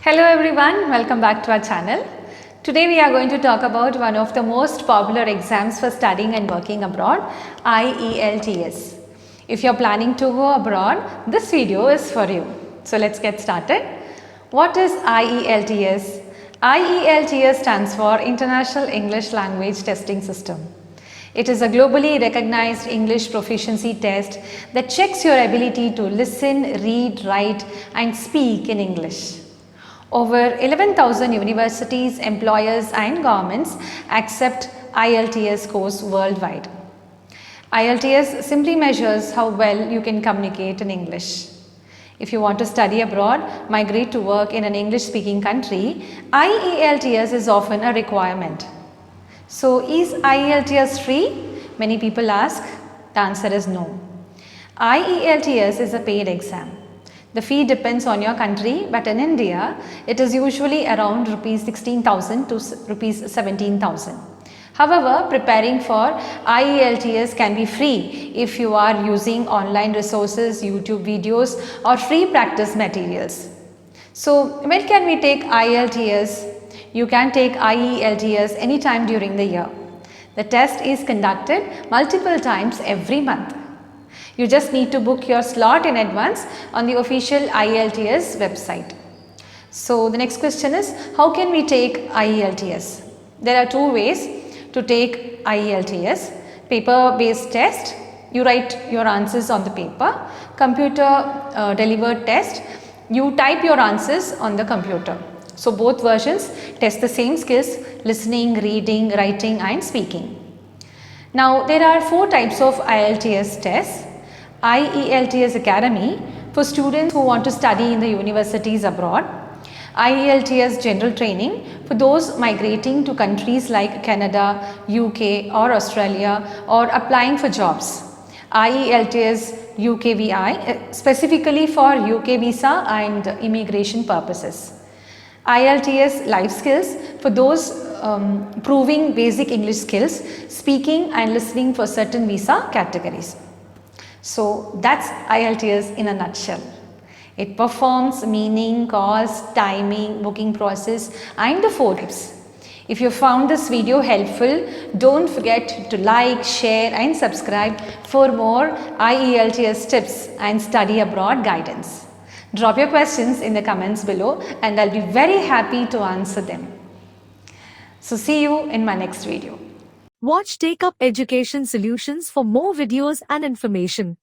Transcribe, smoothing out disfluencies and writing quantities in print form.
Hello everyone, welcome back to our channel. Today we are going to talk about one of the most popular exams for studying and working abroad, IELTS. If you're planning to go abroad, this video is for you. So let's get started. What is IELTS? IELTS stands for International English Language Testing System. It is a globally recognized English proficiency test that checks your ability to listen, read, write and speak in English. Over 11,000 universities, employers and governments accept IELTS scores worldwide. IELTS simply measures how well you can communicate in English. If you want to study abroad, migrate to work in an English-speaking country, IELTS is often a requirement. So, is IELTS free? Many people ask. The answer is no. IELTS is a paid exam. The fee depends on your country, but in India, it is usually around Rs 16,000 to Rs 17,000. However, preparing for IELTS can be free if you are using online resources, YouTube videos or free practice materials. So, when can we take IELTS? You can take IELTS anytime during the year. The test is conducted multiple times every month. You just need to book your slot in advance on the official IELTS website. So the next question is, how can we take IELTS? There are two ways to take IELTS. Paper-based test, you write your answers on the paper. Computer delivered test, you type your answers on the computer. So both versions test the same skills: listening, reading, writing and speaking. Now there are four types of IELTS tests. IELTS Academy for students who want to study in the universities abroad. IELTS General Training for those migrating to countries like Canada, UK or Australia or applying for jobs. IELTS UKVI specifically for UK visa and immigration purposes. IELTS Life Skills for those proving basic English skills, speaking and listening for certain visa categories. So that's IELTS in a nutshell. It performs meaning, cost, timing, booking process and the four types. If you found this video helpful, don't forget to like, share and subscribe for more IELTS tips and study abroad guidance. Drop your questions in the comments below and I'll be very happy to answer them. So see you in my next video. Watch Take Up Education Solutions for more videos and information.